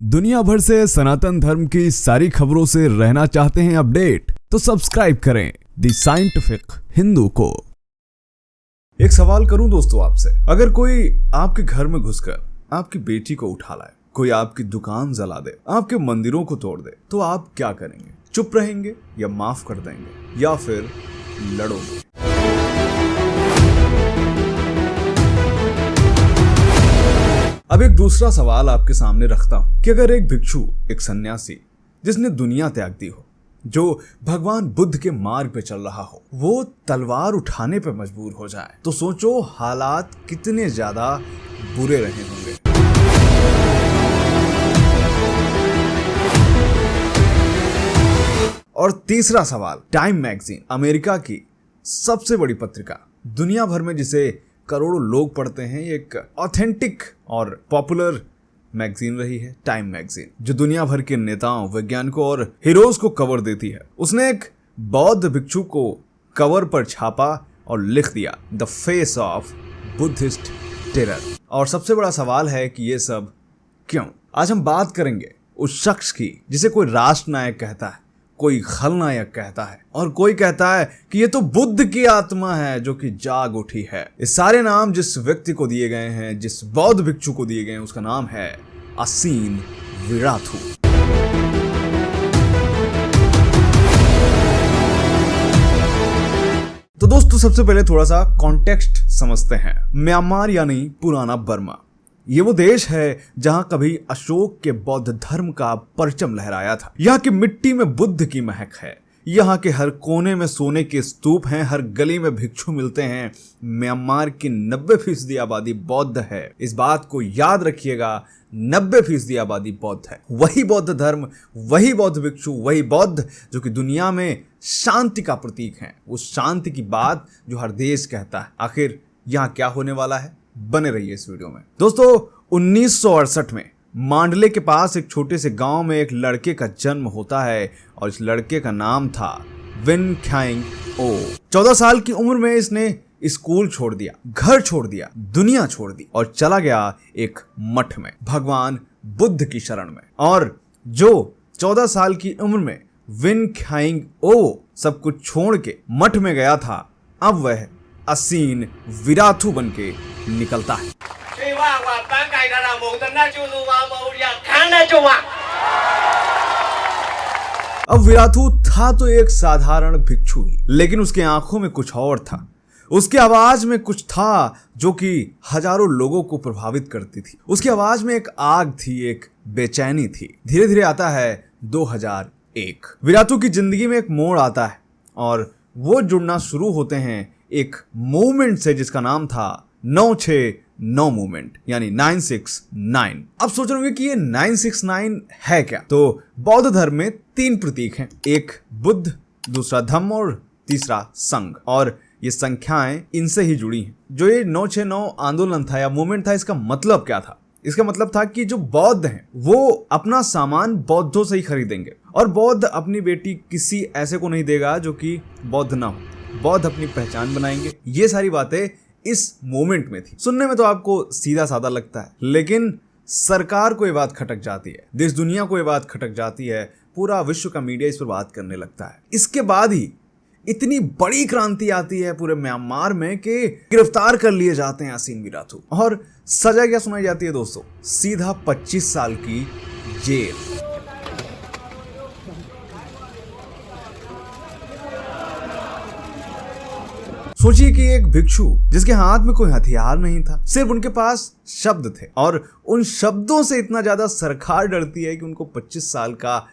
दुनिया भर से सनातन धर्म की सारी खबरों से रहना चाहते हैं अपडेट, तो सब्सक्राइब करें द साइंटिफिक हिंदू को। एक सवाल करूं दोस्तों आपसे, अगर कोई आपके घर में घुसकर आपकी बेटी को उठा लाए, कोई आपकी दुकान जला दे, आपके मंदिरों को तोड़ दे, तो आप क्या करेंगे? चुप रहेंगे या माफ कर देंगे या फिर लड़ोगे? अब एक दूसरा सवाल आपके सामने रखता हूं कि अगर एक भिक्षु, एक सन्यासी जिसने दुनिया त्याग दी हो, जो भगवान बुद्ध के मार्ग पे चल रहा हो, वो तलवार उठाने पे मजबूर हो जाए, तो सोचो हालात कितने ज्यादा बुरे रहे होंगे। और तीसरा सवाल, टाइम मैगजीन, अमेरिका की सबसे बड़ी पत्रिका, दुनिया भर में जिसे करोड़ों लोग पढ़ते हैं, एक ऑथेंटिक और पॉपुलर मैगजीन रही है टाइम मैगजीन, जो दुनिया भर के नेताओं, वैज्ञानिकों और हीरोज को कवर देती है। उसने एक बौद्ध भिक्षु को कवर पर छापा और लिख दिया, the face of Buddhist terror. और सबसे बड़ा सवाल है कि ये सब क्यों? आज हम बात करेंगे उस शख्स की जिसे कोई राष्ट्र नायक कहता है, कोई खलनायक कहता है और कोई कहता है कि ये तो बुद्ध की आत्मा है जो कि जाग उठी है। ये सारे नाम जिस व्यक्ति को दिए गए हैं, जिस बौद्ध भिक्षु को दिए गए हैं, उसका नाम है आसीन विराथू। तो दोस्तों, सबसे पहले थोड़ा सा कॉन्टेक्स्ट समझते हैं। म्यांमार यानी पुराना बर्मा, ये वो देश है जहां कभी अशोक के बौद्ध धर्म का परचम लहराया था। यहाँ की मिट्टी में बुद्ध की महक है, यहाँ के हर कोने में सोने के स्तूप हैं, हर गली में भिक्षु मिलते हैं। म्यांमार की 90% आबादी बौद्ध है। इस बात को याद रखिएगा, 90% आबादी बौद्ध है। वही बौद्ध धर्म, वही बौद्ध भिक्षु, वही बौद्ध जो कि दुनिया में शांति का प्रतीक है। उस शांति की बात जो हर देश कहता है। आखिर यहाँ क्या होने वाला है, बने रहिए इस वीडियो में। दोस्तों, 1968 में मांडले के पास एक छोटे से गांव में एक लड़के का जन्म होता है और इस लड़के का नाम था विन ख्याइंग ओ। 14 साल की उम्र में इसने स्कूल छोड़ दिया, घर छोड़ दिया, दुनिया छोड़ दी और चला गया एक मठ में, भगवान बुद्ध की शरण में। और जो 14 साल की उम्र में विन ख्याइंग ओ सब कुछ छोड़ के मठ में गया था, अब वह आसीन विराथू बन के निकलता है। अब विराथू था तो एक साधारण भिक्षु ही, लेकिन उसके आंखों में कुछ और था। उसकी आवाज में कुछ था जो कि हजारों लोगों को प्रभावित करती थी। उसकी आवाज में एक आग थी, एक बेचैनी थी। धीरे धीरे आता है 2001। विराथू की जिंदगी में एक मोड़ आता है और वो जुड़ना शुरू होते हैं एक मूवमेंट से जिसका नाम था 969 मूवमेंट, यानी 969। अब सोच रहे होंगे कि ये 969 है क्या? तो बौद्ध धर्म में 3 प्रतीक हैं, एक बुद्ध, दूसरा धम्म और तीसरा संघ, और ये संख्याएं इनसे ही जुड़ी हैं। जो ये 969 आंदोलन था या मूवमेंट था, इसका मतलब क्या था? इसका मतलब था कि जो बौद्ध हैं वो अपना सामान बौद्धों से ही खरीदेंगे और बौद्ध अपनी बेटी किसी ऐसे को नहीं देगा जो कि बौद्ध ना हो। बौद्ध अपनी पहचान बनाएंगे। ये सारी बातें इस मोमेंट में थी। सुनने में तो आपको सीधा साधा लगता है, लेकिन सरकार को ये बात खटक जाती है, देश दुनिया को ये बात खटक जाती है, पूरा विश्व का मीडिया इस पर बात करने लगता है। इसके बाद ही इतनी बड़ी क्रांति आती है पूरे म्यांमार में कि गिरफ्तार कर लिए जाते हैं आसीन विराथू। और सजा क्या सुनाई जाती है दोस्तों? सीधा 25 साल की जेल। सोचिए कि एक भिक्षु जिसके हाथ में कोई हथियार नहीं था, सिर्फ उनके पास शब्द थे, और उन शब्दों से इतना ज्यादा सरकार डरती है कि उनको 25 साल का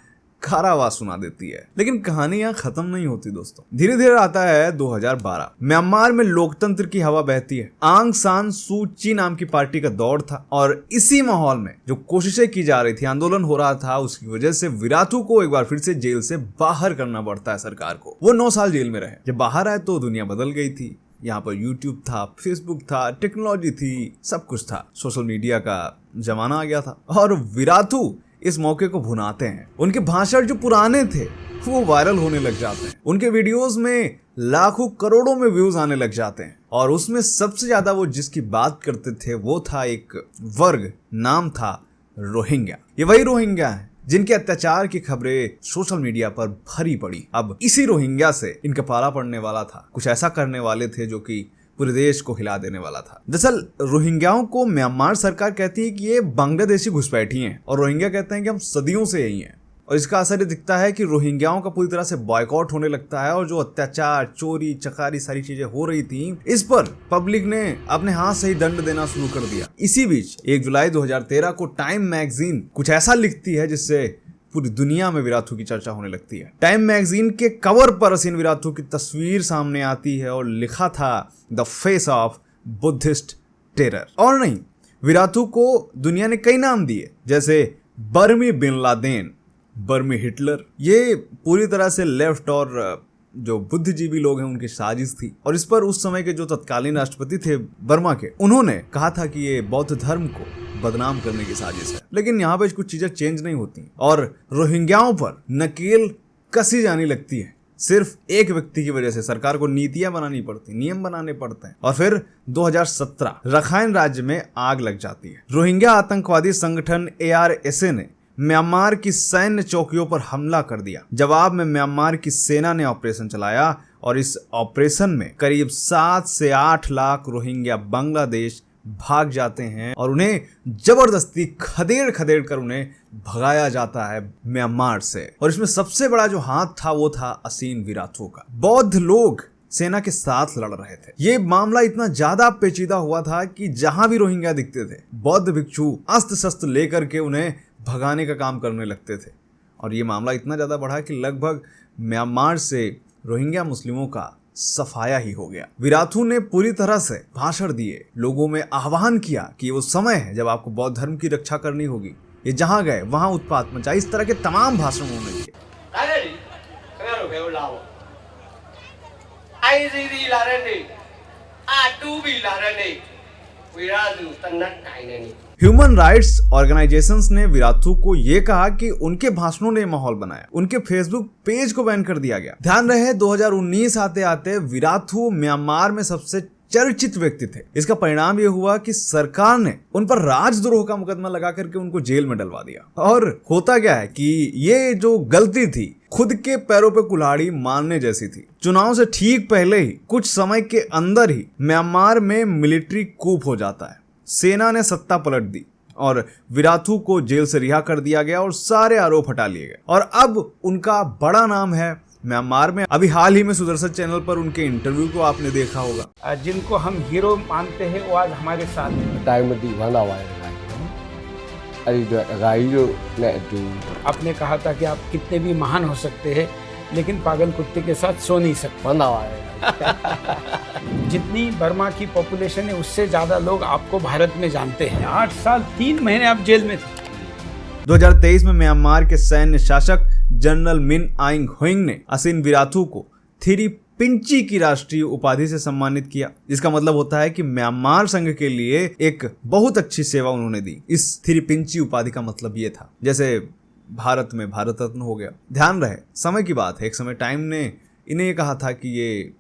कारावास सुना देती है। लेकिन कहानी यहाँ खत्म नहीं होती दोस्तों। धीरे धीरे आता है 2012। म्यांमार में लोकतंत्र की हवा बहती है। आंग सान सू ची नाम की पार्टी का दौर था और इसी माहौल में जो कोशिशें की जा रही थी, आंदोलन हो रहा था, उसकी वजह से विराथू को एक बार फिर से जेल से बाहर करना पड़ता है सरकार को। वो 9 साल जेल में रहे। जब बाहर आए तो दुनिया बदल गई थी। यहाँ पर यूट्यूब था, फेसबुक था, टेक्नोलॉजी थी, सब कुछ था, सोशल मीडिया का जमाना आ गया था। और विराथू इस मौके को भुनाते हैं। उनके भाषण जो पुराने थे वो वायरल होने लग जाते हैं। उनके वीडियोस में लाखों करोड़ों में व्यूज आने लग जाते हैं। और उसमें सबसे ज्यादा वो जिसकी बात करते थे वो था एक वर्ग, नाम था रोहिंग्या। ये वही रोहिंग्या है जिनके अत्याचार की खबरें सोशल मीडिया पर भरी पड़ी। अब इसी रोहिंग्या से इनका पाला पड़ने वाला था, कुछ ऐसा करने वाले थे जो कि पूरे देश को हिला देने वाला था। दरअसल रोहिंग्याओं को म्यांमार सरकार कहती है कि ये बांग्लादेशी घुसपैठी हैं और रोहिंग्या कहते हैं कि हम सदियों से यही हैं। और इसका असर ये दिखता है कि रोहिंग्याओं का पूरी तरह से बॉयकॉट होने लगता है और जो अत्याचार, चोरी, चकारी सारी चीजें हो रही थी, इस पर पब्लिक ने अपने हाथ से ही दंड देना शुरू कर दिया। इसी बीच 1 जुलाई 2013 को टाइम मैगजीन कुछ ऐसा लिखती है जिससे पूरी दुनिया में विराथू की चर्चा होने लगती है। टाइम मैगजीन के कवर पर असीन विराथू की तस्वीर सामने आती है और लिखा था the face of Buddhist terror. और नहीं, विराथू को दुनिया ने कई नाम दिए, जैसे बर्मी बिन लादेन, बर्मी हिटलर। ये पूरी तरह से लेफ्ट और जो बुद्धिजीवी लोग हैं उनकी साजिश थी। और इस पर उस समय के जो तत्कालीन राष्ट्रपति थे बर्मा के, उन्होंने कहा था कि ये बौद्ध धर्म को बदनाम करने की साजिश है। लेकिन यहाँ पे कुछ चीजें चेंज नहीं होती और रोहिंग्याओं पर नकेल कसी जाने लगती है सिर्फ एक व्यक्ति की वजह से। सरकार को नीतियां बनानी पड़ती, नियम बनाने पड़ते हैं। और फिर 2017 रखाइन राज्य में आग लग जाती है। रोहिंग्या आतंकवादी संगठन ARSA ने म्यांमार की सैन्य चौकियों पर हमला कर दिया। जवाब में म्यांमार की सेना ने ऑपरेशन चलाया और इस ऑपरेशन में करीब 7 से 8 लाख रोहिंग्या बांग्लादेश भाग जाते हैं और उन्हें जबरदस्ती खदेड़ कर उन्हें भगाया जाता है म्यांमार से। और इसमें सबसे बड़ा जो हाथ था वो था असीन विराथू का। बौद्ध लोग सेना के साथ लड़ रहे थे। ये मामला इतना ज्यादा पेचीदा हुआ था कि जहां भी रोहिंग्या दिखते थे, बौद्ध भिक्षु अस्त्र शस्त्र लेकर के उन्हें भगाने का काम करने लगते थे। और ये मामला इतना ज्यादा बढ़ा कि लगभग म्यांमार से रोहिंग्या मुस्लिमों का सफाया ही हो गया। विराथू ने पूरी तरह से भाषण दिए, लोगों में आह्वान किया कि वो समय है जब आपको बौद्ध धर्म की रक्षा करनी होगी। ये जहां गए वहां उत्पात मचा। इस तरह के तमाम भाषण उन्होंने दिए। ह्यूमन राइट्स ऑर्गेनाइजेशंस ने विराथू को यह कहा कि उनके भाषणों ने माहौल बनाया। उनके फेसबुक पेज को बैन कर दिया गया। ध्यान रहे 2019 आते आते विराथू म्यांमार में सबसे चर्चित व्यक्ति थे। इसका परिणाम यह हुआ कि सरकार ने उन पर राजद्रोह का मुकदमा लगा करके उनको जेल में डलवा दिया। और होता क्या है कि ये जो गलती थी खुद के पैरों पे कुल्हाड़ी मारने जैसी थी। चुनाव से ठीक पहले ही कुछ समय के अंदर ही म्यांमार में मिलिट्री कूप हो जाता है। सेना ने सत्ता पलट दी और विराथू को जेल से रिहा कर दिया गया और सारे आरोप हटा लिए गए। और अब उनका बड़ा नाम है म्यांमार में। अभी हाल ही में सुदर्शन चैनल पर उनके इंटरव्यू को आपने देखा होगा। जिनको हम हीरो मानते हैं वो आज हमारे साथ आपने कहा था कि आप कितने भी महान हो सकते हैं लेकिन पागल कुत्ते के साथ सो नहीं सकते। जितनी बर्मा की पॉपुलेशन है उससे ज्यादा लोग आपको भारत में जानते हैं। 8 साल 3 महीने आप जेल में थे। 2023 में म्यांमार के सैन्य शासक जनरल मिन आइंग होइंग ने असीन विराथू को थिरी पिंची की राष्ट्रीय उपाधि से सम्मानित किया। इसका मतलब होता है कि म्यांमार संघ के लिए एक बहुत अच्छी सेवा उन्होंने दी। इस थिरी पिंची उपाधि का मतलब ये था जैसे भारत में भारत रत्न हो गया। ध्यान रहे समय की बात है, एक समय टाइम ने इन्हें ये कहा था कि ये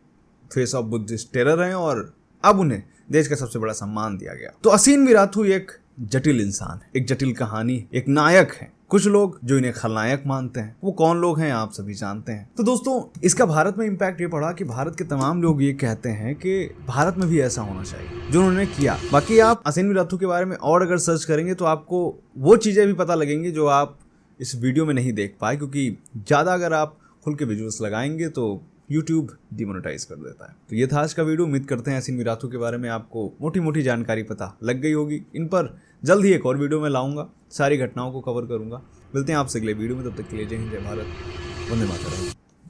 फेस ऑफ बुद्धिस्ट टेरर हैं और अब उन्हें देश का सबसे बड़ा सम्मान दिया गया। तो असीन विराथू एक जटिल इंसान है, एक जटिल कहानी, एक नायक है। कुछ लोग जो इन्हें खलनायक मानते हैं, वो कौन लोग हैं आप सभी जानते हैं। तो दोस्तों इसका भारत में इम्पैक्ट ये पड़ा कि भारत के तमाम लोग ये कहते हैं कि भारत में भी ऐसा होना चाहिए जो उन्होंने किया। बाकी आप असीन विराथू के बारे में और अगर सर्च करेंगे तो आपको वो चीजें भी पता लगेंगी जो आप इस वीडियो में नहीं देख पाए, क्योंकि ज्यादा अगर आप खुल के विजुअल्स लगाएंगे तो YouTube डिमोनेटाइज कर देता है। तो ये था आज का वीडियो। उम्मीद करते हैं असीन विराथू के बारे में आपको मोटी मोटी जानकारी पता लग गई होगी। इन पर जल्द ही एक और वीडियो में लाऊंगा, सारी घटनाओं को कवर करूंगा। मिलते हैं आपसे अगले वीडियो में, तब तक के लिए जय हिंद, जय भारत, वंदे मातरम।